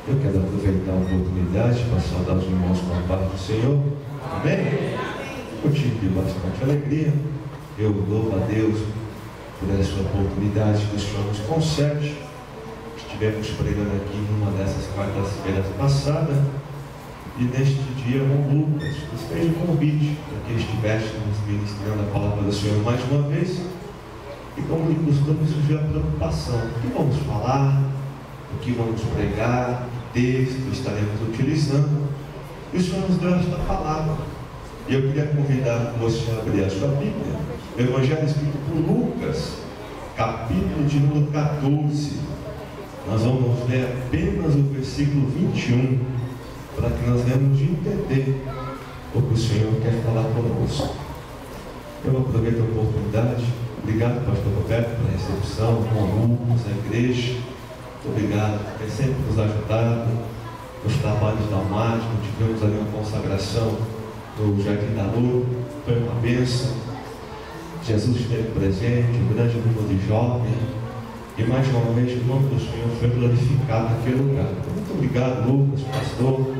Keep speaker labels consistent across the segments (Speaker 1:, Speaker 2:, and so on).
Speaker 1: Eu quero aproveitar a oportunidade para saudar os irmãos com a paz do Senhor. Amém? Eu tive bastante alegria. Eu louvo a Deus por essa oportunidade que o Senhor nos concede. Estivemos pregando aqui numa dessas quartas-feiras passadas, e neste dia o Lucas nos fez um convite para que estivéssemos ministrando a palavra do Senhor mais uma vez. E como de costume, surgiu a preocupação: o que vamos falar, o que vamos pregar, que texto estaremos utilizando. E o Senhor nos deu esta palavra. E eu queria convidar você a abrir a sua Bíblia, o Evangelho escrito por Lucas, capítulo de número 14. Nós vamos ler apenas o versículo 21, para que nós venhamos entender o que o Senhor quer falar conosco. Eu aproveito a oportunidade. Obrigado, pastor Roberto, pela recepção, com alunos, a igreja. Obrigado por ter sempre nos ajudado nos trabalhos da mágica. Tivemos ali uma consagração no Jardim da Lua, foi uma bênção. Jesus esteve presente, um grande número de jovens, e mais uma vez o nome do Senhor foi glorificado naquele lugar. Então, muito obrigado, Lucas, pastor,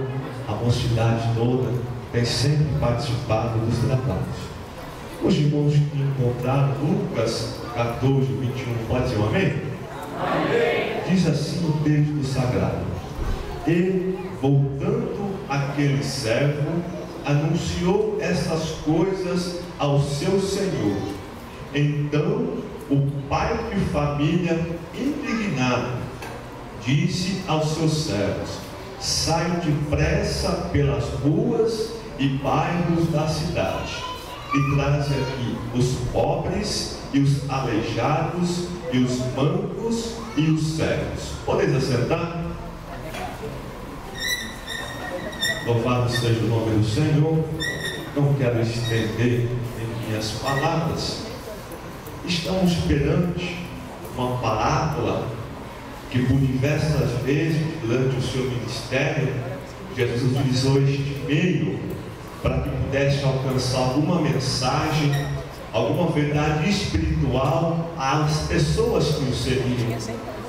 Speaker 1: a mocidade toda, tem sempre participado dos trabalhos. Os irmãos que encontraram Lucas 14, 21, pode dizer um amém? Amém. Diz assim o texto sagrado: e voltando aquele servo, anunciou essas coisas ao seu senhor. Então o pai de família, indignado, disse aos seus servos: saiam depressa pelas ruas e bairros da cidade, e trazem aqui os pobres e os aleijados e os mancos e os cegos. Podeis assentar? Louvado seja o nome do Senhor. Não quero estender em minhas palavras. Estamos perante uma parábola que por diversas vezes durante o seu ministério Jesus utilizou este meio para que pudesse alcançar alguma mensagem, alguma verdade espiritual às pessoas que o seguiam.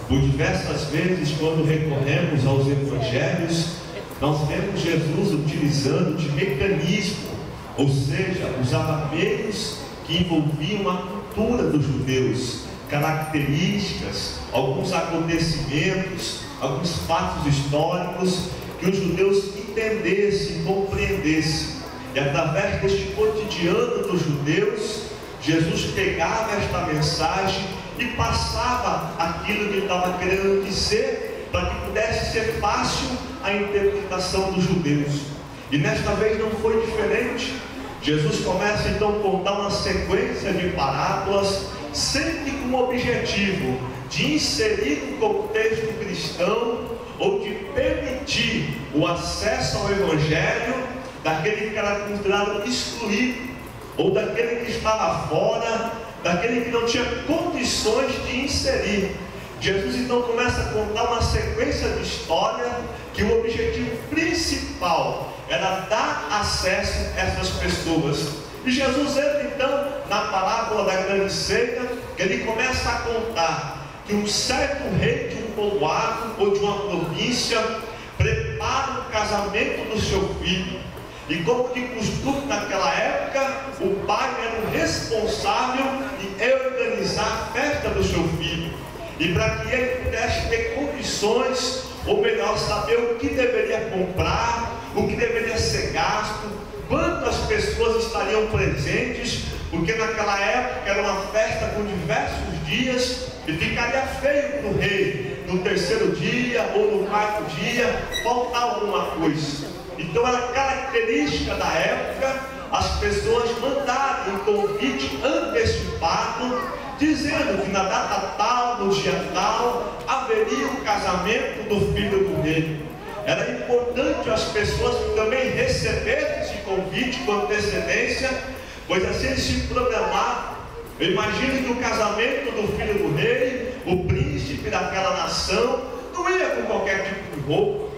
Speaker 1: Por diversas vezes, quando recorremos aos evangelhos, nós vemos Jesus utilizando de mecanismo, ou seja, usava meios que envolviam a cultura dos judeus, características, alguns acontecimentos, alguns fatos históricos que os judeus entendessem, compreendessem. E através deste cotidiano dos judeus, Jesus pegava esta mensagem e passava aquilo que ele estava querendo dizer, para que pudesse ser fácil a interpretação dos judeus. E nesta vez não foi diferente. Jesus começa então a contar uma sequência de parábolas, sempre com o objetivo de inserir no contexto cristão, ou de permitir o acesso ao Evangelho daquele que era considerado excluído, ou daquele que estava fora, daquele que não tinha condições de inserir. Jesus então começa a contar uma sequência de história que o objetivo principal era dar acesso a essas pessoas. E Jesus entra então na parábola da grande ceia, que ele começa a contar que um certo rei de um povoado ou de uma província prepara o casamento do seu filho. E como de costume naquela época, o pai era o responsável em organizar a festa do seu filho. E para que ele pudesse ter condições, ou melhor, saber o que deveria comprar, o que deveria ser gasto, quantas pessoas estariam presentes, porque naquela época era uma festa com diversos dias, e ficaria feio para o rei, no terceiro dia ou no quarto dia, faltava alguma coisa. Então era característica da época as pessoas mandarem um convite antecipado, dizendo que na data tal, no dia tal, haveria o casamento do filho do rei. Era importante as pessoas também receberem esse convite com antecedência, pois assim eles se programavam. Eu imagino que o casamento do filho do rei, o príncipe daquela nação, não ia com qualquer tipo de roupa,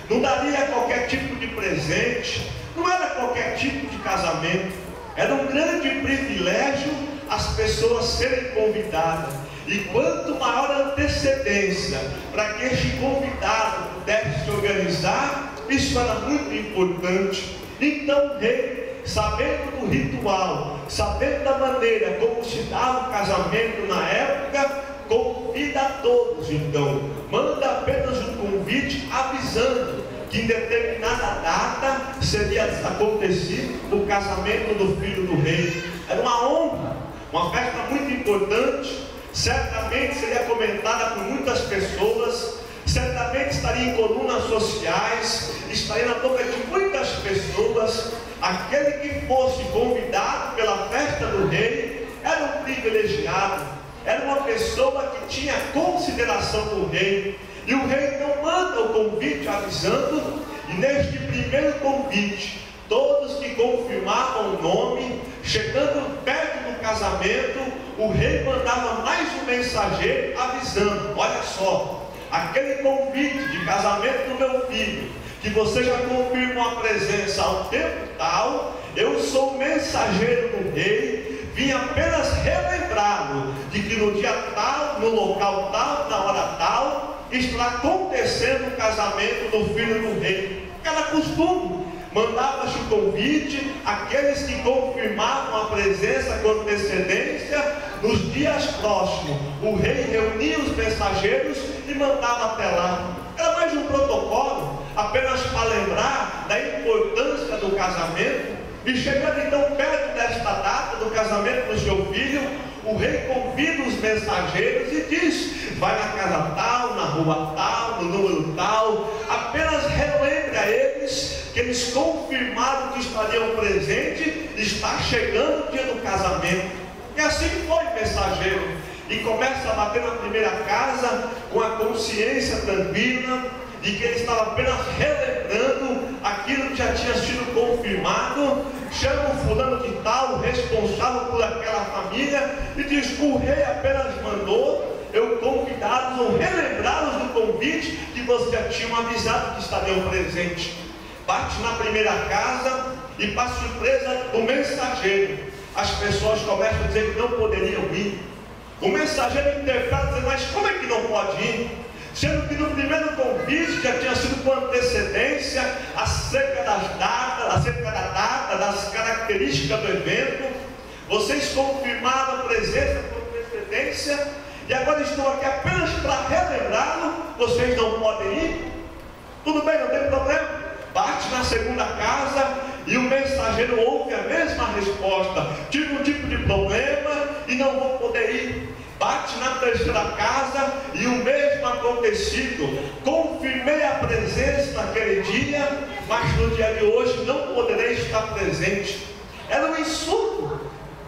Speaker 1: não daria qualquer tipo de presente, não era qualquer tipo de casamento. Era um grande privilégio as pessoas serem convidadas. E quanto maior a antecedência para que este convidado pudesse se organizar, isso era muito importante. Então o rei, sabendo do ritual, sabendo da maneira como se dava o casamento na época, convida a todos. Então, manda apenas um convite avisando que em determinada data seria acontecido o casamento do filho do rei. Era uma honra, uma festa muito importante, certamente seria comentada por muitas pessoas, certamente estaria em colunas sociais, estaria na boca de muitas pessoas. Aquele que fosse convidado pela festa do rei era um privilegiado, era uma pessoa que tinha consideração do rei. E o rei então manda o convite avisando, e neste primeiro convite, todos que confirmavam o nome, chegando perto do casamento, o rei mandava mais um mensageiro avisando: olha só, aquele convite de casamento do meu filho, que você já confirmou a presença ao tempo tal, eu sou o mensageiro do rei, vim apenas relembrá-lo de que no dia tal, no local tal, na hora tal, estará acontecendo o casamento do filho do rei. Era costume, mandava-se o convite àqueles que confirmavam a presença com antecedência. Nos dias próximos, o rei reunia os mensageiros e mandava até lá. Era mais um protocolo, apenas para lembrar da importância do casamento. E chegando então perto desta data do casamento do seu filho, o rei convida os mensageiros e diz: vai na casa tal, na rua tal, no número tal. Apenas relembre a eles que eles confirmaram que estariam presentes, está chegando o dia do casamento. E assim foi o mensageiro, e começa a bater na primeira casa com a consciência tranquila de que ele estava apenas relembrando aquilo que já tinha sido confirmado. Chama o fulano de tal, o responsável por aquela família, e diz: o rei apenas mandou eu convidá-los ou relembrá-los do convite que vocês já tinham avisado que estariam presentes. Bate na primeira casa e, para surpresa do mensageiro, as pessoas começam a dizer que não poderiam ir. O mensageiro interpreta dizendo: mas como é que não pode ir? Sendo que no primeiro convite já tinha sido com antecedência acerca das datas, acerca da data, das características do evento. Vocês confirmaram a presença com antecedência, e agora estou aqui apenas para relembrá-lo. Vocês não podem ir? Tudo bem, não tem problema. Bate na segunda casa e o mensageiro ouve a mesma resposta: tive um tipo de problema e não vou poder ir. Bate na terceira casa e o mesmo acontecido: confirmei a presença naquele dia, mas no dia de hoje não poderei estar presente. Era um insulto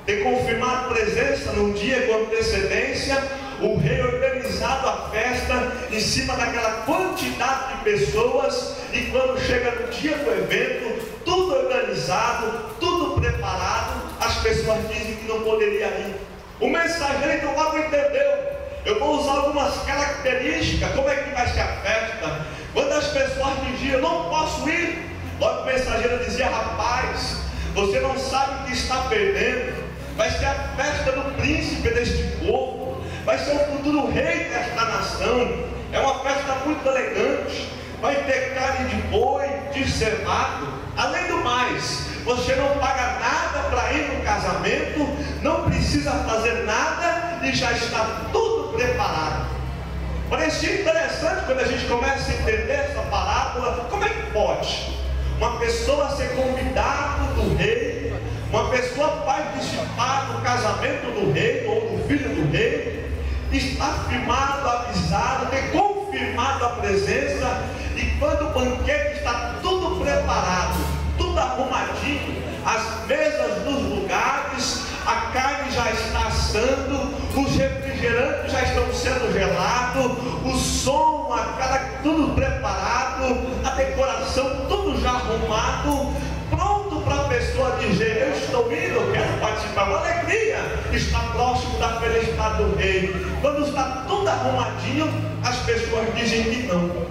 Speaker 1: ter confirmado a presença num dia com antecedência, o rei organizado a festa em cima daquela quantidade de pessoas, e quando chega no dia do evento, tudo organizado, tudo preparado, as pessoas dizem que não poderia ir. O mensageiro então logo entendeu: eu vou usar algumas características, como é que vai ser a festa. Quando as pessoas diziam: eu não posso ir, logo o mensageiro dizia: rapaz, você não sabe o que está perdendo. Vai ser a festa do príncipe deste povo, vai ser o futuro rei desta nação. É uma festa muito elegante, vai ter carne de boi, de cevado. Além do mais, você não paga nada para ir no casamento, não precisa fazer nada e já está tudo preparado. Parecia interessante quando a gente começa a entender essa parábola. Como é que pode uma pessoa ser convidada do rei, uma pessoa participar do casamento do rei ou do filho do rei, estar firmado, avisado, ter confirmado a presença, e quando o banquete está tudo preparado, tudo arrumadinho, as mesas nos lugares, a carne já está assando, os refrigerantes já estão sendo gelados, o som, tudo preparado, a decoração tudo já arrumado, pronto para a pessoa dizer: eu estou indo, eu quero participar. Uma alegria está próximo da felicidade do rei. Quando está tudo arrumadinho, as pessoas dizem que não.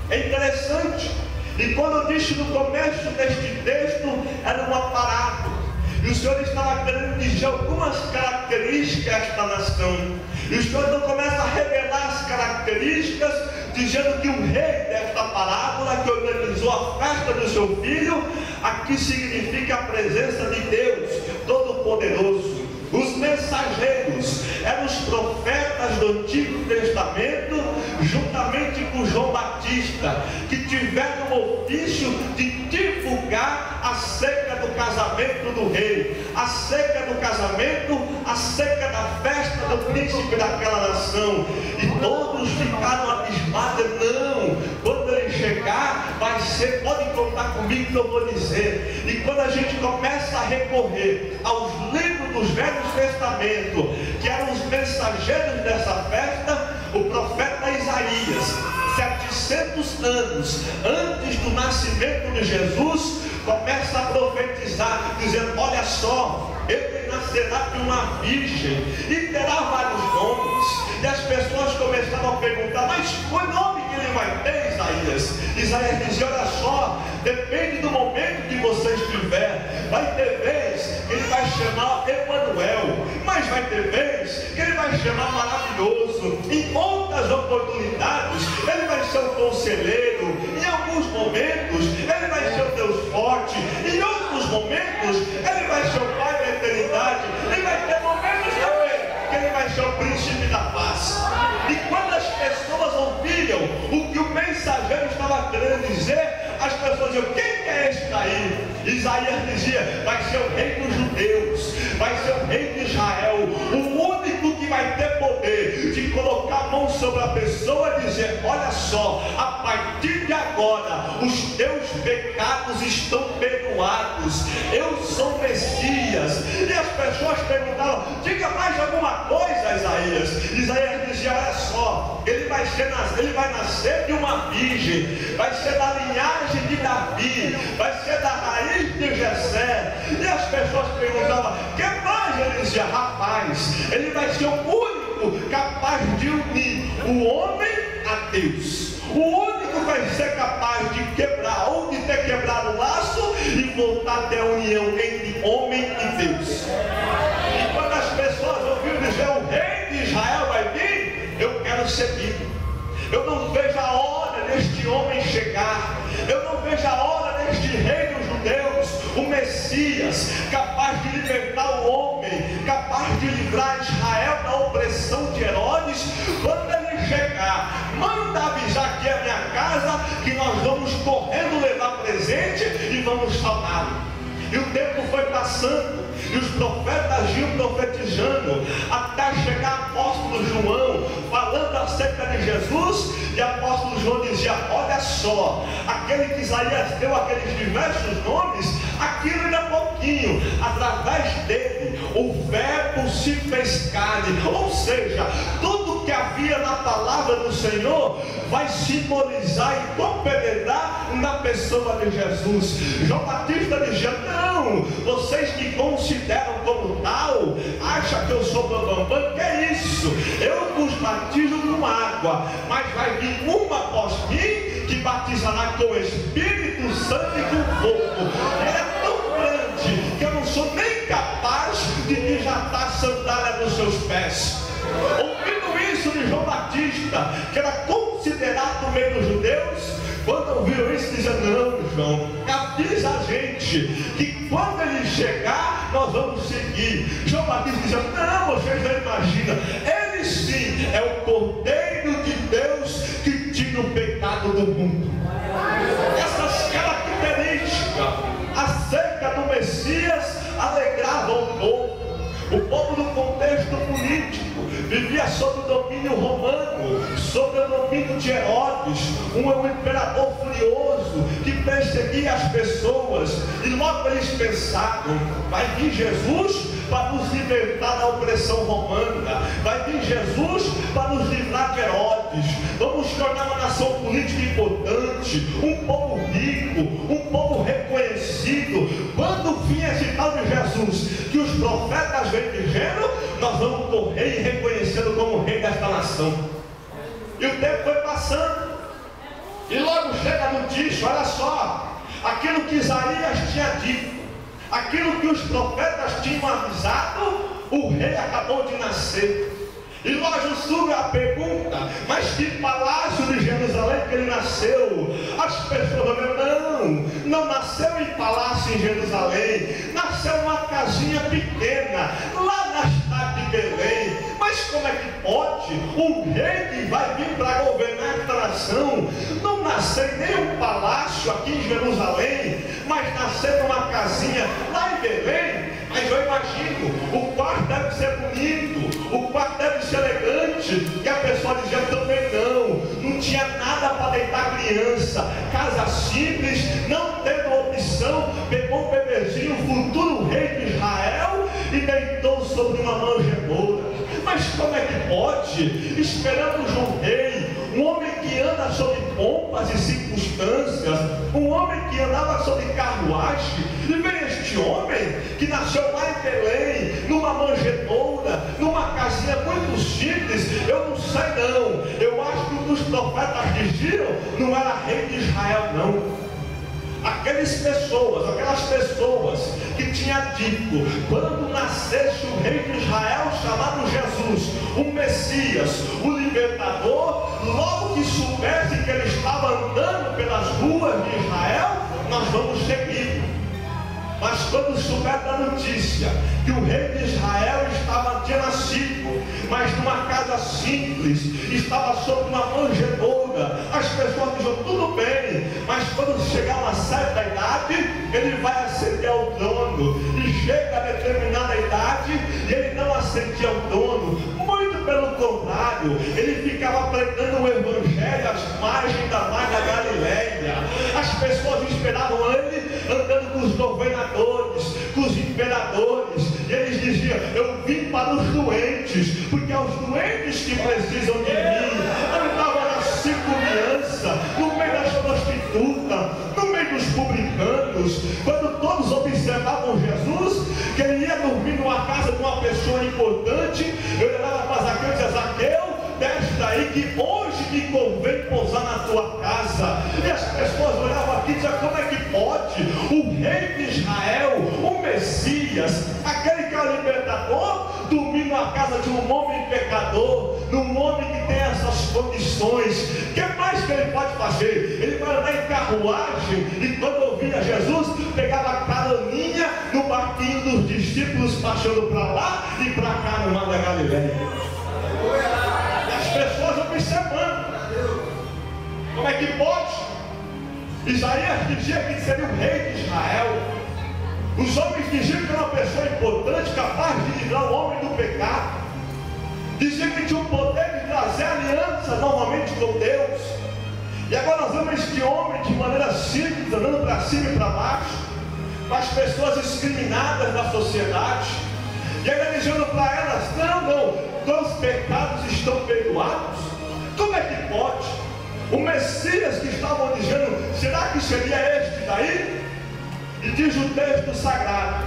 Speaker 1: É interessante. E quando eu disse no começo deste texto, era uma parábola, e o Senhor estava querendo dizer algumas características desta nação. E o Senhor então começa a revelar as características dizendo que o rei desta parábola, que organizou a festa do seu filho, aqui significa a presença de Deus Todo-Poderoso. Os mensageiros eram os profetas do Antigo Testamento, juntamente com João Batista, que tiveram o ofício de divulgar acerca do casamento do rei, acerca do casamento, acerca da festa do príncipe daquela nação. E todos ficaram abismados. Não, quando ele chegar, vai ser, pode contar comigo que eu vou dizer. E quando a gente começa a recorrer aos livros dos Velhos Testamentos, que eram os mensageiros dessa festa, o profeta Isaías, 700 anos antes do nascimento de Jesus, começa a profetizar, dizendo: olha só, ele nascerá de uma virgem e terá vários nomes. E as pessoas começaram a perguntar: mas qual nome que ele vai ter, Isaías? Isaías dizia: olha só, depende do momento que você estiver. Vai ter vez que ele vai chamar Emanuel, mas vai ter vez que ele vai chamar Maravilhoso. Em outras oportunidades ele vai ser o Conselheiro. Em alguns momentos ele vai ser o Deus Forte. Em outros momentos ele vai ser o Pai da eternidade. E vai ter momentos também que ele vai ser o Príncipe da Paz. E quando as pessoas ouviam o que o mensageiro estava querendo dizer, as pessoas diziam: quem é esse daí? Isaías dizia: vai ser o rei dos judeus, vai ser o rei de Israel, o único que vai ter poder de colocar a mão sobre a pessoa e dizer: olha só, a partir de agora os teus pecados estão perdoados, eu sou Messias. E as pessoas perguntavam: diga mais alguma coisa, Isaías. Isaías dizia: olha só, ele vai nascer de uma virgem, vai ser da linhagem de Davi, vai ser da raiz de Jessé. E as pessoas perguntavam: que mais? Ele dizia: rapaz, ele vai ser o único capaz de unir o homem a Deus, o único que vai ser capaz de quebrar ou de ter quebrado o laço e voltar até a união entre homem e Deus. E quando as pessoas ouviram dizer: o rei de Israel vai vir, eu quero seguir. Eu não vejo a hora deste homem chegar. Eu não vejo a hora deste rei dos judeus, o Messias, capaz de libertar o homem, capaz de livrar Israel da opressão de Herodes. Quando ele chegar, manda avisar aqui a minha casa, que nós vamos correndo levar presente e vamos saudá-lo. E o tempo foi passando, e os profetas iam profetizando, até chegar apóstolo João, falando acerca de Jesus. E apóstolo João dizia: olha só, aquele que Isaías deu aqueles diversos nomes, aquilo ainda é pouquinho, através dele o verbo se fez carne. Ou seja, tudo que havia na palavra do Senhor vai simbolizar e compenetrar na pessoa de Jesus. João Batista dizia: não, vocês que consideram como tal, acham que eu sou bambambam, que é isso? Eu vos batizo com água, mas vai vir uma após mim que batizará com o Espírito Santo e com fogo. Ela é tão grande que eu não sou nem capaz de desatar a sandália dos seus pés. Ouvindo isso de João Batista, que era considerado no meio dos judeus, quando ouviram isso, diziam: não, João, avisa a gente que quando ele chegar, nós vamos seguir. João Batista dizia: não, vocês não imaginam, ele sim é o Cordeiro de Deus que tira o pecado do mundo. Essas características acerca do Messias alegravam o povo. O povo, no contexto político, vivia sob o domínio romano, sob o domínio de Herodes, um imperador furioso que perseguia as pessoas. E logo eles pensaram: vai vir Jesus para nos libertar da opressão romana, vai vir Jesus para nos livrar de Herodes, vamos tornar uma nação política importante, um povo rico, um povo reconhecido. Quando vinha esse tal de Jesus, que os profetas vêm dizendo, nós vamos correr e reconhecê-lo como rei desta nação. E o tempo foi passando, e logo chega a notícia: olha só, aquilo que Isaías tinha dito, aquilo que os profetas tinham avisado, o rei acabou de nascer. E nós, o surge a pergunta: mas que palácio de Jerusalém que ele nasceu? As pessoas dizem: não nasceu em palácio em Jerusalém, nasceu numa casinha pequena, lá na cidade de Belém. Mas como é que pode o rei que vai vir para governar esta nação não nascer em nenhum palácio aqui em Jerusalém, mas nascer numa casinha lá em Belém? Mas eu imagino, o quarto deve ser bonito, o quarto deve ser elegante, e a pessoa dizia também não tinha nada para deitar criança, casa simples, não tendo opção, pegou um bebezinho, o futuro rei de Israel, e deitou sobre uma manjedoura. Mas como é que pode? Esperamos um rei, um homem que anda sobre pompas e circunstâncias, um homem que andava sobre carruagem, e vem este homem que nasceu lá em Belém, numa manjedoura, numa casinha muito simples. Eu não sei não, eu acho que os profetas diziam, não era rei de Israel não. Aquelas pessoas que tinha dito, quando nascesse o rei de Israel chamado Jesus, o Messias, o libertador, logo que soubesse que ele estava andando pelas ruas de Israel, nós vamos seguir. Mas quando souber da notícia que o rei de Israel tinha nascido, mas numa casa simples, estava sob uma manjedoura, as pessoas diziam tudo bem, mas quando chegar uma certa idade, ele vai ascender ao trono, e chega a determinada idade, e ele não ascendia ao trono, muito pelo contrário, ele ficava pregando o evangelho às margens da mar da Galileia. As pessoas esperavam ele andando com os governadores, com os imperadores, e eles diziam: eu vim para os doentes, porque é os doentes que precisam de mim. Eu estava na circunviança, no meio das prostitutas, no meio dos publicanos, quando todos observavam Jesus, que ele ia dormir numa casa de uma pessoa importante, eu olhava para Zaqueu e dizia: Zaqueu, desce daí que hoje me convém pousar na tua casa. E as pessoas olhavam aqui e diziam: como é que pode o rei de Israel, o Messias, aquele que é o libertador, dormir na casa de um homem pecador, num homem que tem essas condições? O que mais que ele pode fazer? Ele vai andar em carruagem, e quando ouvia Jesus, pegava a caroninha no barquinho dos discípulos, passando para lá e para cá no mar da Galileia. Pessoas observando. Como é que pode? Isaías dizia que seria o rei de Israel. Os homens diziam que era uma pessoa importante, capaz de livrar o homem do pecado. Diziam que tinha o poder de trazer aliança novamente com Deus. E agora nós vemos este homem de maneira simples, andando para cima e para baixo, com as pessoas discriminadas da sociedade, e ainda dizendo para elas: não, os pecados estão perdoados. Como é que pode? O Messias que estavam dizendo, será que seria este daí? E diz o texto sagrado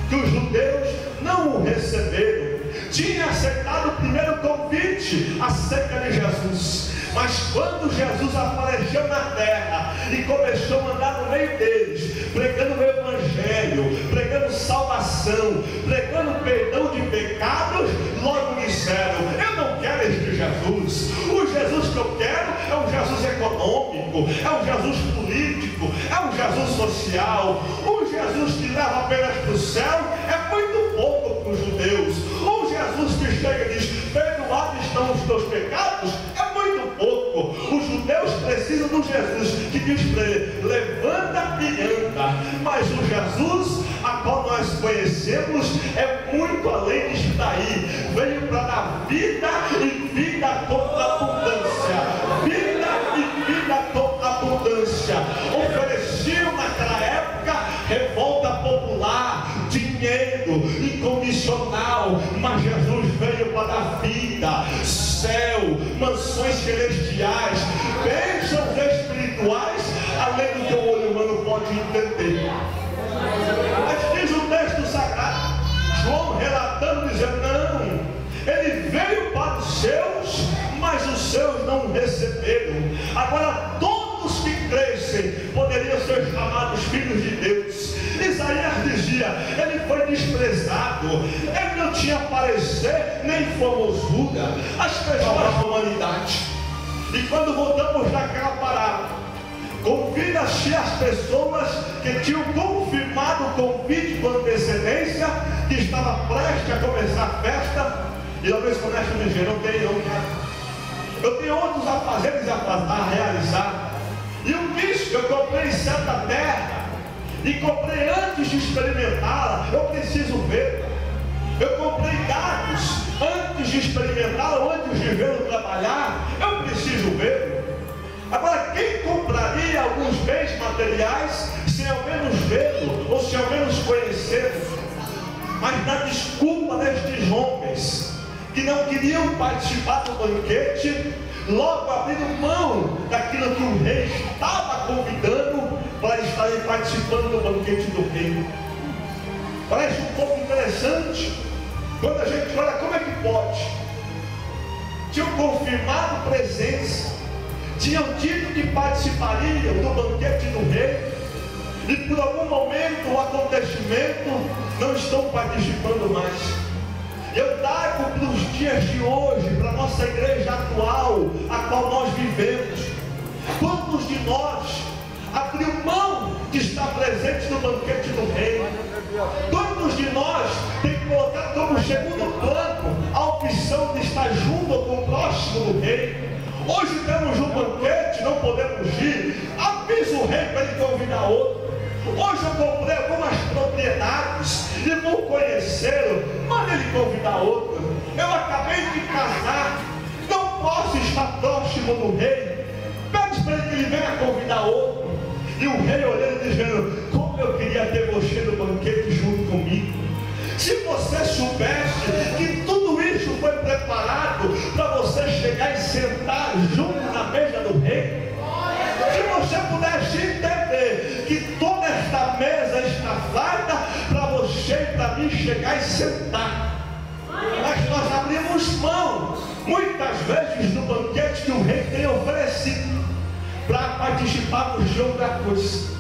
Speaker 1: que os judeus não o receberam. Tinha aceitado o primeiro convite acerca de Jesus, mas quando Jesus apareceu na terra e começou a andar no meio deles, pregando o evangelho, pregando salvação, pregando perdão de pecados, logo disseram: eu não quero este Jesus. O Jesus que eu quero é um Jesus econômico, é um Jesus político, é um Jesus social. Um Jesus que leva apenas para o céu é muito pouco para os judeus. Um Jesus que chega e diz: perdoados estão os teus pecados, é muito pouco. Os judeus precisam do Jesus que diz para ele: levanta e anda. Mas o Jesus a qual nós conhecemos é muito além disso daí. Veio para dar vida e vida com abundância. Vida e vida com abundância. Ofereciam naquela época revolta popular, dinheiro incondicional, mas Jesus veio para dar vida, céu, mansões celestiais, bênçãos espirituais, além do que o olho humano pode entender. Mas diz o texto sagrado, João relatando, dizendo: não, ele veio para os seus, mas os seus não receberam. Agora todos que crescem poderiam ser chamados filhos de Deus. Isaías dizia: ele foi desprezado, ele não tinha parecer nem formosura. As pessoas da humanidade. E quando voltamos naquela parábola, convida-se as pessoas que tinham confirmado o convite com antecedência, que estava prestes a começar a festa, e talvez comece a dizer: não quero. Eu tenho outros afazeres a realizar. E o bicho que eu comprei em certa terra, e comprei antes de experimentá-la, eu preciso ver. Eu comprei dados antes de experimentá-la, antes de vê-lo trabalhar, eu preciso ver. Agora, quem compraria alguns bens materiais sem ao menos vê-lo, ou sem ao menos conhecê-lo? Mas na desculpa destes homens que não queriam participar do banquete, logo abriram mão daquilo que o rei estava convidando para estarem participando do banquete do rei. Parece um pouco interessante quando a gente olha como é que pode. Tinham confirmado presença, tinham dito que participariam do banquete do rei, e por algum momento o acontecimento não estão participando mais. Eu trago para os dias de hoje, para a nossa igreja atual, a qual nós vivemos. Quantos de nós abriu mão de estar presentes no banquete do rei? Quantos de nós tem colocado como segundo plano a opção de estar junto ou próximo do rei? Hoje temos um banquete, não podemos ir. Avisa o rei para ele convidar outro. Hoje eu comprei algumas propriedades e vou conhecê-lo, manda ele convidar outro. Eu acabei de casar, não posso estar próximo do rei. Pede para ele que ele venha convidar outro. E o rei olhando e dizendo: como eu queria ter você no banquete junto comigo. Se você soubesse que tudo isso foi preparado para você chegar e sentar junto na mesa do rei. Se você pudesse entender que toda esta mesa está farta para você e para mim chegar e sentar. Mas nós abrimos mão, muitas vezes, do banquete que o rei tem oferecido, para participarmos de outra coisa.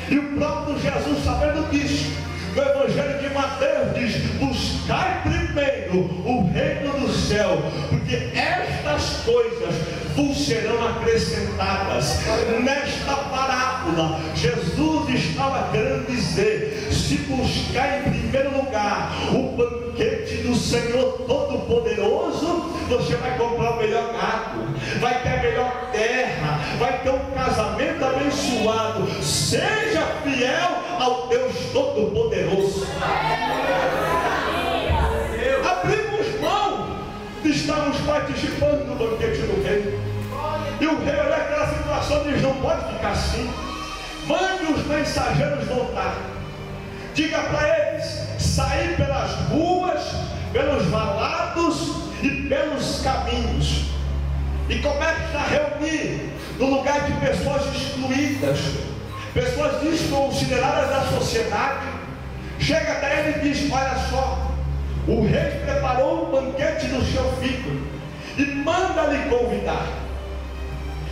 Speaker 1: E o próprio Jesus, sabendo disso, no Evangelho de Mateus diz: buscai primeiro o reino do céu, porque estas coisas vos serão acrescentadas. Nesta parábola, Jesus estava querendo dizer: se buscar em primeiro lugar o banquete do Senhor Todo-Poderoso, você vai comprar o melhor gado, vai ter a melhor terra, vai ter um casamento abençoado. Seja fiel ao Deus Todo-Poderoso. Abrimos mão de estarmos participando do banquete do rei. E o rei olha aquela situação e diz: não pode ficar assim. Mande os mensageiros voltar. Diga para eles sair pelas ruas, pelos valados e pelos caminhos. E começa a reunir no lugar de pessoas excluídas, pessoas desconsideradas da sociedade. Chega até ele e diz: olha só, o rei preparou um banquete do seu filho e manda-lhe convidar.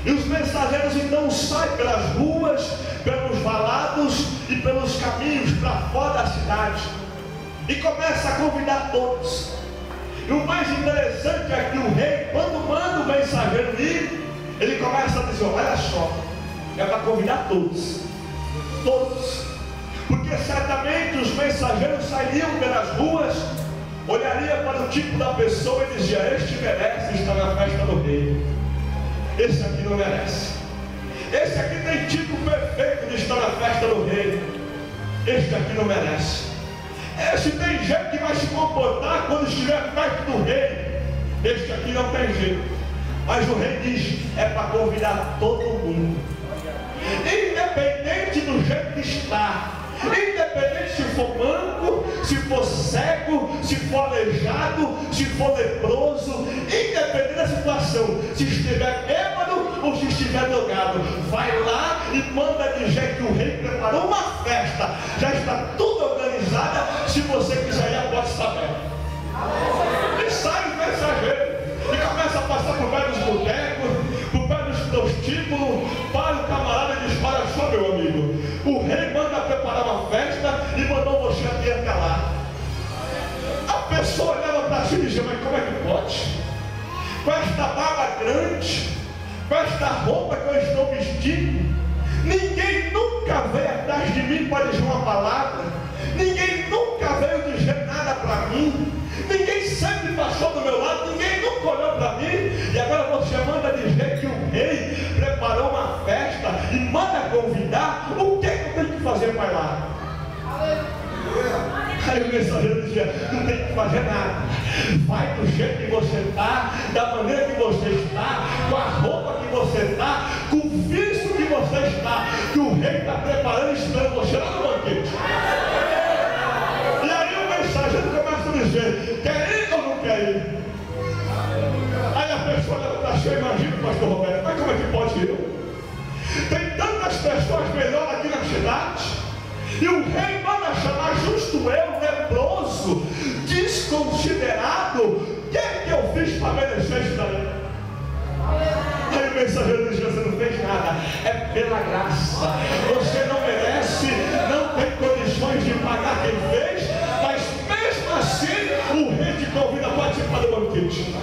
Speaker 1: E os mensageiros então saem pelas ruas, pelos valados e pelos caminhos para fora da cidade, e começa a convidar todos. E o mais interessante é que o rei, quando manda o mensageiro ir, ele começa a dizer: olha só, é para convidar todos. Todos. Porque certamente os mensageiros sairiam pelas ruas, olhariam para o tipo da pessoa e diziam: este merece estar na festa do rei, esse aqui não merece. Esse aqui tem tipo perfeito de estar na festa do rei, este aqui não merece. Esse tem jeito que vai se comportar quando estiver perto do rei, este aqui não tem jeito. Mas o rei diz: é para convidar todo mundo, independente do jeito que está, independente se for manco, se for cego, se for aleijado, se for leproso, independente da situação, se estiver bêbado ou se estiver drogado, vai lá e manda dizer que o rei preparou uma festa, já está tudo organizada. Se você quiser ir, a porta está aberta. E sai o mensageiro e começa a passar por pé dos botecos, por pé dos prostíbulos, para o camarada e diz: olha só, meu amigo, o rei manda preparar uma festa e mandou você aqui até lá. A pessoa olhava para si e dizia: mas como é que pode? com esta barba grande, com esta roupa que eu estou vestindo. Ninguém nunca veio atrás de mim para dizer uma palavra. Ninguém nunca veio dizer nada para mim. Ninguém sempre passou do meu lado. Ninguém nunca olhou para mim. E agora você manda dizer que o rei preparou uma festa e manda convidar. O que eu tenho que fazer para ir lá? Aí o mensageiro dizia: não tem que fazer nada. Vai do jeito que você está, da maneira que você está, com a roupa que você está, com o visto que você está, que o rei está preparando e esperando você lá no banquete. E aí o mensageiro começa a dizer: quer ir ou não quer ir? Aí a pessoa levanta assim: eu imagino, pastor Roberto, mas como é que pode ir? Tem tantas pessoas melhores aqui na cidade. E o rei manda chamar justo eu, leproso, desconsiderado. O que é que eu fiz para merecer isso daí? Aí o mensageiro diz: você não fez nada, é pela graça. Você não merece, não tem condições de pagar quem fez, mas mesmo assim o rei te convida a participar do banquete.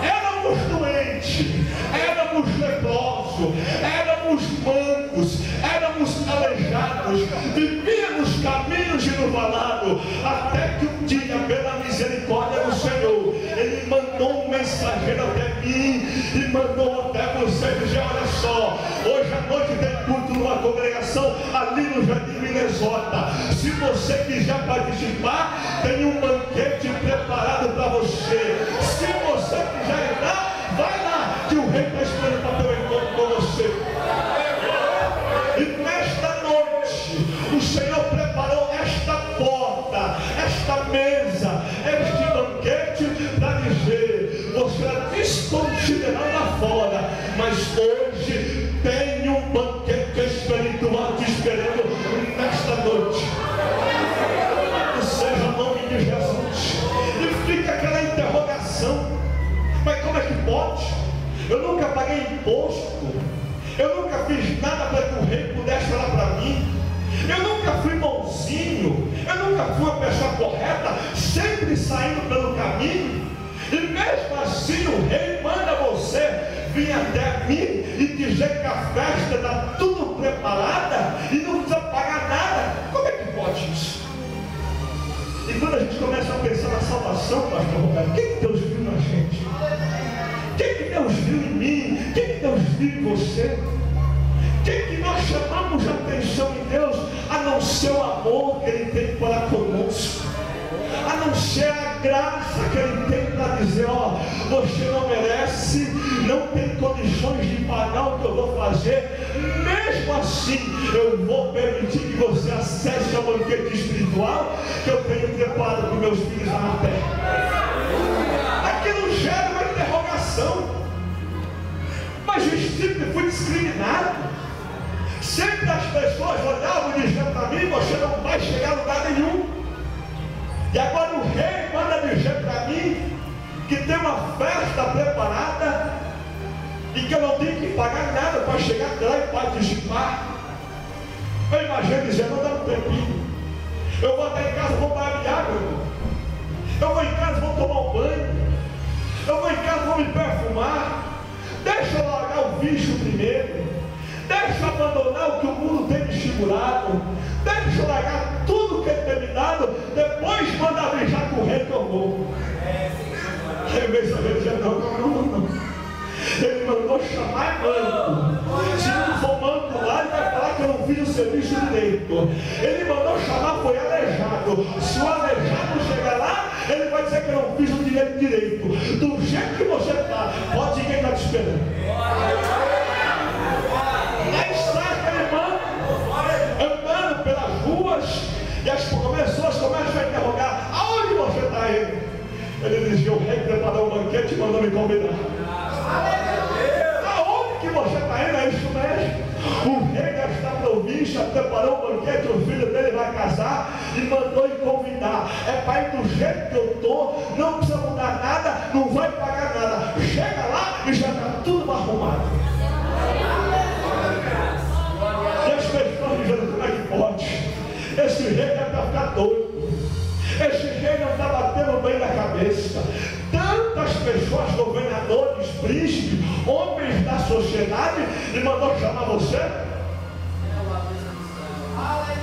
Speaker 1: Éramos doentes, éramos leprosos, éramos mancos, éramos aleijados, vivíamos caminhos de no valado, até que um dia, pela misericórdia do Senhor, Ele mandou um mensageiro até mim e mandou até você dizer: olha só, hoje à noite tem culto numa congregação ali no Jardim Minnesota. Se você quiser participar, tem um banquete preparado para você. Se você quiser entrar, vai lá, que o rei está esperando para ter um encontro com você. E nesta noite o Senhor preparou esta porta, esta mesa, este banquete para dizer: você era desconsiderado lá fora, mas hoje tem um banquete espiritual te esperando nesta noite. Seja o nome de Jesus. E fica aquela interrogação: mas como é que pode? Eu nunca paguei imposto, eu nunca fiz nada para que o rei pudesse olhar para mim, eu nunca fui bonzinho, eu nunca fui uma pessoa correta, sempre saindo pelo caminho, e mesmo assim o rei manda você vir até mim e dizer que a festa está tudo preparada e não precisa pagar nada. Como é que pode isso? E quando a gente começa a pensar na salvação, pastor Roberto, o que Deus viu na gente? O que Deus viu em mim? O que Deus viu em você? O que nós chamamos a atenção em Deus, a não ser o amor que Ele tem para conosco, a não ser a graça que Ele tem para dizer: ó, você não merece, não tem condições de pagar o que eu vou fazer, mesmo assim eu vou permitir que você acesse ao banquete espiritual que eu tenho preparado para os meus filhos na terra. Aquilo gera uma interrogação: mas eu sempre fui discriminado. Sempre as pessoas olhavam e diziam para mim: você não vai chegar a lugar nenhum. E agora o rei manda dizer para mim que tem uma festa preparada e que eu não tenho que pagar nada para chegar lá e participar. Eu imagino dizendo: não dá um tempinho, eu vou até em casa, vou barbear, meu irmão. Eu vou em casa, vou tomar um banho. Eu vou em casa, vou me perfumar. Deixa eu largar o vício primeiro. Deixa eu abandonar o que o mundo tem me segurado. Deixa eu largar tudo que Ele tem me dado. Depois manda avisar com o rei que eu vou. Aí o mensageiro dizia: não. Ele mandou chamar manco. Se não for manco lá, ele vai falar que eu não fiz o serviço direito. Ele mandou chamar, foi aleijado. Se o aleijado chegar lá, ele vai dizer que eu não fiz o direito. Do jeito que você está, pode ir, quem está te esperando. Aí sai aquele manco andando pelas ruas e as pessoas começam a interrogar: aonde você está indo? Ele dizia: o rei preparou um banquete e mandou me convidar. Aonde que você está indo? É isso mesmo. O rei desta província preparou um banquete, o filho dele vai casar e mandou me convidar. É para ir do jeito que eu estou, não precisa mudar nada, não vai pagar nada. Chega lá e já está tudo arrumado. E as pessoas dizendo: como é que pode? Esse rei deve ficar doido. Esse rei não está batendo bem na cabeça. Tantas pessoas, governadores, príncipes, homens da sociedade, e mandou chamar você?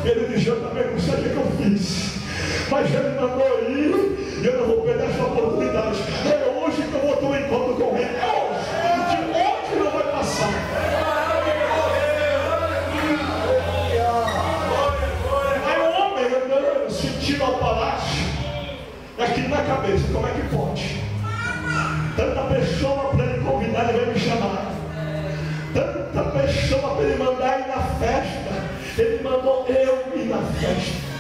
Speaker 1: Ele disse: eu também não sei o que eu fiz, mas ele mandou ir, e eu não vou perder essa oportunidade. É hoje que eu vou ter um encontro com ele. É hoje, de hoje não vai passar. Aí o homem andando, sentindo ao palácio, aqui na cabeça: como é que pode? Tanta pessoa para ele convidar, ele vai me chamar. Tanta pessoa para ele mandar ir na festa, ele mandou eu ir na festa.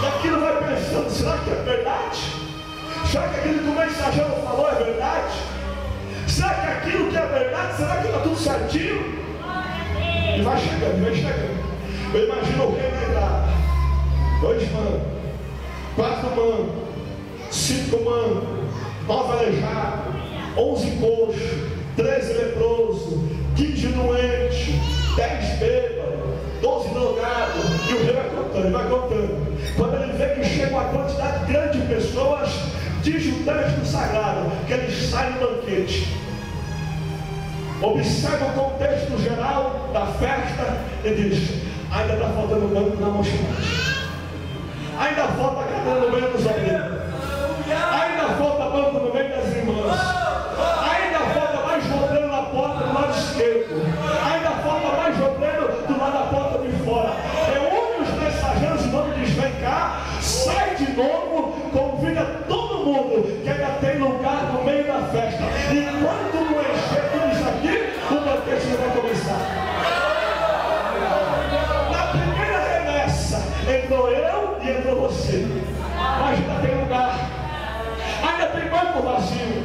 Speaker 1: E aquilo vai pensando: será que é verdade? Será que aquilo que o mensageiro falou é verdade? Será que aquilo que é verdade, será que está tudo certinho? E vai chegando, vai chegando. Eu imagino o rei na entrada: 2 manos, 4 manos, 5 manos, 9 aleijados, 11 coxos, 13 leprosos, 15 doentes, 10 bêbados, 12 drogados. E o rei vai contando, ele vai contando. Quando ele vê que chega uma quantidade grande de pessoas, diz o texto sagrado que ele sai no banquete. Observa o contexto geral da festa e diz: ainda está faltando banco na mocidade, ainda falta cadeira no meio dos obreiros, ainda falta banco no meio das irmãs, ainda falta mais obreiro na porta do lado esquerdo, ainda falta mais obreiro do lado da porta de fora. Reúne os mensageiros e vamos diz: vem cá, sai de novo, convida todo mundo que ainda tem lugar no meio da festa. Enquanto não encher tudo isso aqui, o banquete não vai começar. Na primeira remessa entrou eu e entrou você, mas ainda tem lugar, ainda tem banco vazio.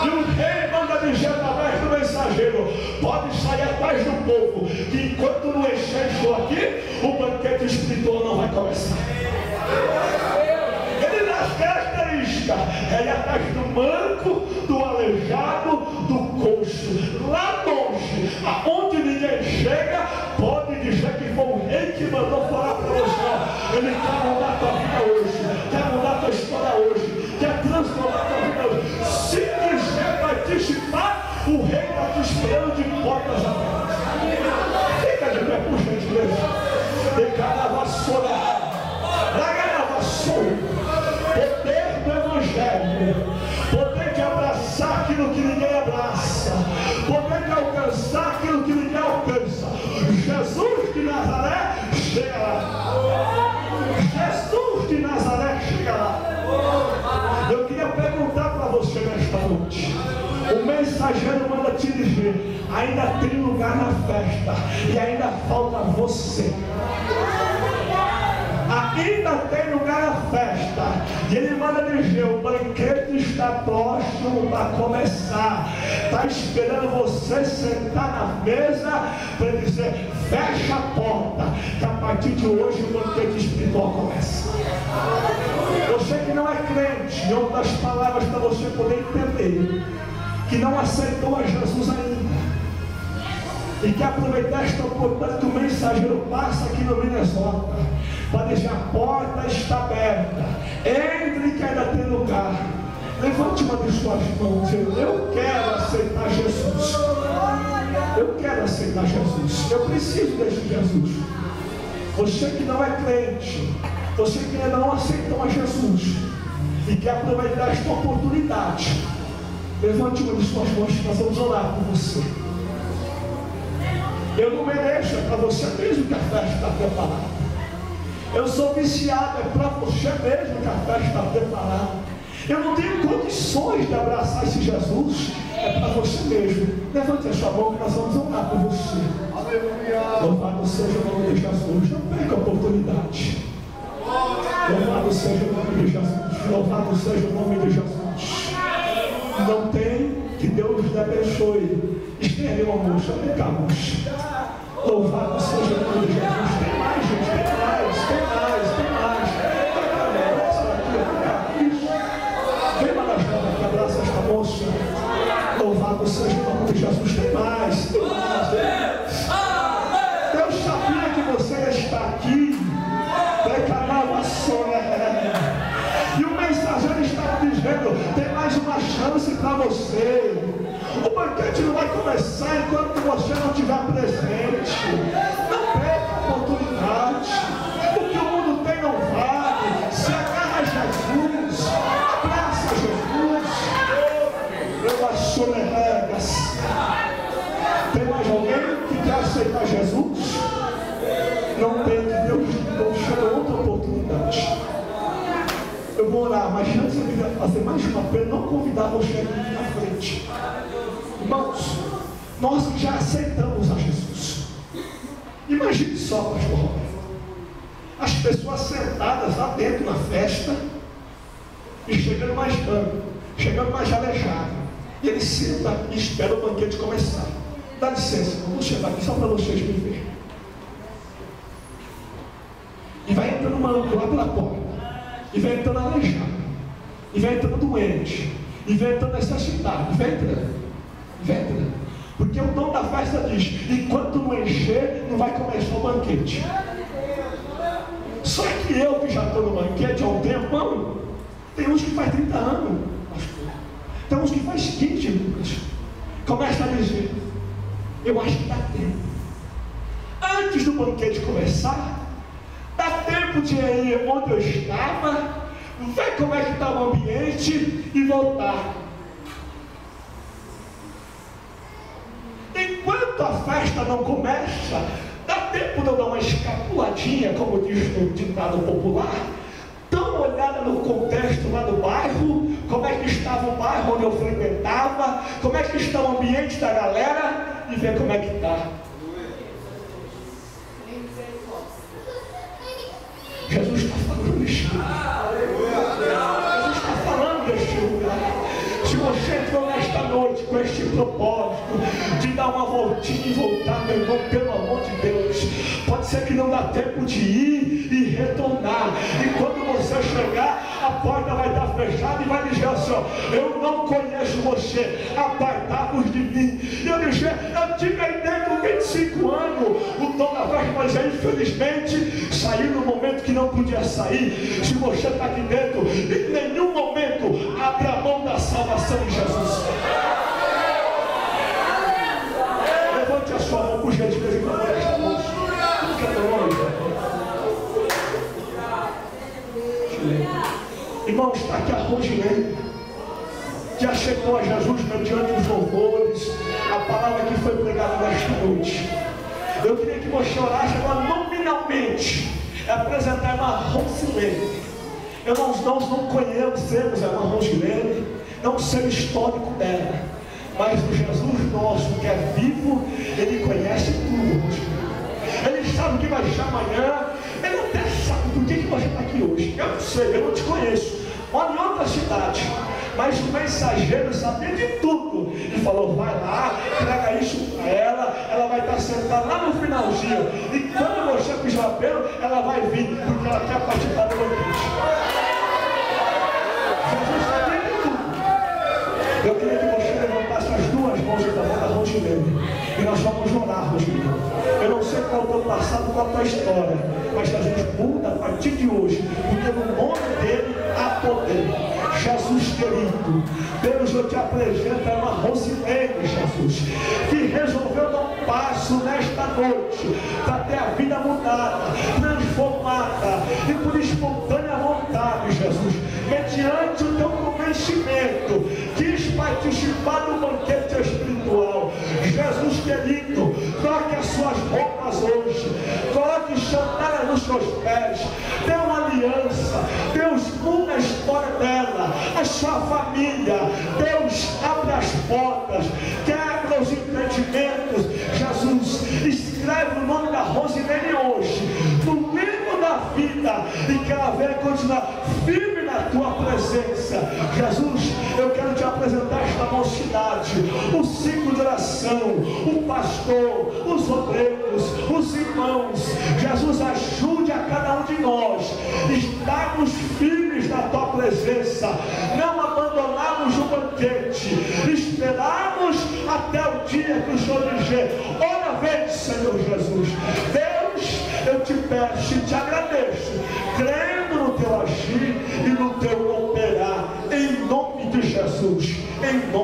Speaker 1: E o rei manda dizer através do mensageiro: pode sair atrás do povo, que enquanto não encher isso aqui, o banquete espiritual não vai começar. Ele dá as características: é ir atrás do manco, do aleijado, do coxo, lá longe, aonde ninguém chega. Pode dizer que foi o rei que mandou falar para você: ele quer mudar a tua vida hoje, quer mudar a tua história hoje, quer transformar a tua vida hoje. Se quiser participar, o rei está te esperando de portas abertas. Fica de pé, por gentileza. De cada vassoura, da vassoura, poder do evangelho, poder de abraçar aquilo que ninguém abraça, poder de alcançar aquilo que ninguém alcança. Jesus de Nazaré chega lá. Jesus de Nazaré chega lá. Eu queria perguntar para você nesta noite: o mensageiro manda te dizer: ainda tem lugar na festa, e ainda falta você. Ainda tem lugar na festa, e ele manda dizer: o banquete está próximo para começar. Está esperando você sentar na mesa para dizer: fecha a porta, que a partir de hoje o banquete espiritual começa. Você que não é crente, em outras palavras, para você poder entender, que não aceitou a Jesus ainda, e que aproveitar esta oportunidade que o mensageiro passa aqui no Minnesota, para dizer: a porta está aberta, entre que ainda tem lugar. Levante uma de suas mãos: eu quero aceitar Jesus. Eu quero aceitar Jesus. Eu preciso desse Jesus. Você que não é crente, você que ainda não aceitou a Jesus e quer aproveitar esta oportunidade, levante uma de suas mãos que nós vamos orar por você. Eu não mereço, é para você mesmo que a festa está preparada. Eu sou viciado, é para você mesmo que a festa está preparada. Eu não tenho condições de abraçar esse Jesus, é para você mesmo. Levante a sua mão que nós vamos orar por você. Louvado seja o nome de Jesus. Não perca a oportunidade. Louvado seja o nome de Jesus. Louvado seja o nome de Jesus. Não tem, que Deus lhe abençoe. Estende uma moça, vem cá, moça. Louvado seja o nome de Jesus. Tem mais, gente, tem mais, tem mais, tem mais. Vem, Marajada, que abraça esta moça. Louvado seja o nome de Jesus. Tem mais, tem mais. Deus sabia que você está aqui. E o mensageiro estava dizendo: tem mais uma chance.
Speaker 2: chance para você. O banquete não vai começar enquanto você não estiver presente. Não perca a oportunidade. O que o mundo tem não vale. Se agarra a Jesus, abraça Jesus. Eu acho regas. Tem mais alguém que quer aceitar Jesus? Não tem, que Deus não chama outra oportunidade. Eu vou orar, mas antes eu queria fazer mais uma pena, não convidar você aqui na frente. Irmãos, nós que já aceitamos a Jesus. Imagine só, pastor Roberto, as pessoas sentadas lá dentro na festa e chegando mais branco, chegando mais aleijado. E ele senta e espera o banquete começar. Dá licença, eu vou chegar aqui só para vocês me verem. E vai entrando maluco lá pela porta. E vai entrando aleijado. E vai entrando doente. E vai entrando necessitado. E vai entrando. E vai entrando. Porque o dono da festa diz: enquanto não encher, não vai começar o banquete. Só que eu que já estou no banquete há um tempão, tem uns que faz 30 anos, pastor. Tem uns que faz 15, Lucas. Começa a dizer: eu acho que dá tempo. Antes do banquete começar, dá tempo de ir onde eu estava, ver como é que está o ambiente e voltar. Enquanto a festa não começa, dá tempo de eu dar uma escapuladinha, como diz no ditado popular, dar uma olhada no contexto lá do bairro, como é que estava o bairro onde eu frequentava, como é que está o ambiente da galera e ver como é que está. Jesus está falando neste lugar. Jesus está falando neste lugar. Se você entrou nesta noite com este propósito de dar uma voltinha e voltar, meu irmão, pelo amor de Deus, pode ser que não dá tempo de ir e retornar. E quando você chegar, a porta vai estar fechada e vai dizer assim: ó, eu não conheço você, apartai-vos de mim. E eu disse: eu tive aí dentro 25 anos. O dono da festa vai dizer: infelizmente saiu no momento que não podia sair. Se você está aqui dentro, em nenhum momento abra a mão da salvação de Jesus. Levante a sua mão por gentileza e favor esta moça. Fica longe. Irmãos, está aqui a Rosilene, que aceitou a Jesus mediante os louvores, a palavra que foi pregada nesta noite. Eu queria que você orasse agora nominalmente, apresentar a irmã Rosilene. Nós não conhecemos a irmã Rosilene, não sei o histórico dela, mas o Jesus nosso que é vivo, ele conhece tudo, Rosilene. Ele sabe o que vai ser amanhã, ele até sabe por que você está aqui hoje. Eu não sei, eu não te conheço, moro em outra cidade, mas o mensageiro sabia de tudo e falou: vai lá, traga isso para ela vai estar sentada lá no finalzinho, e quando você pisar o apelo, ela vai vir, porque ela quer participar do banquete. Jesus sabia de tudo. Eu queria que você levantasse as duas mãos da mão da Rosilene, e nós vamos orar, Rosilene. Eu não sei qual é o teu passado, qual é a tua história, mas Jesus muda a partir de hoje, porque no nome dele há poder. Jesus querido, Deus, eu te apresento a irmã Rosilene, Jesus, que resolveu dar um passo nesta noite para ter a vida mudada, transformada e por espontânea vontade, Jesus, mediante o teu convencimento, quis participar do banquete espiritual. Jesus querido, troque as suas roupas hoje, coloque sandálias nos seus pés, dê uma aliança. Deus, muda a história dela, a sua família. Deus, abre as portas, quebra os impedimentos. Jesus, escreve o nome da Rosilene hoje no livro da vida, e que ela venha continuar firme na tua presença. Jesus, eu quero te apresentar esta mocidade, o ciclo de oração, o pastor, os obreiros, os irmãos. Jesus, ajude a cada um de nós, estarmos firmes na tua presença, não abandonarmos o banquete, esperarmos até o dia que o Senhor dizer: ora vem, Senhor Jesus. Deus, eu te peço e te agradeço, crendo no teu agir e no teu operar, em nome de Jesus. em nome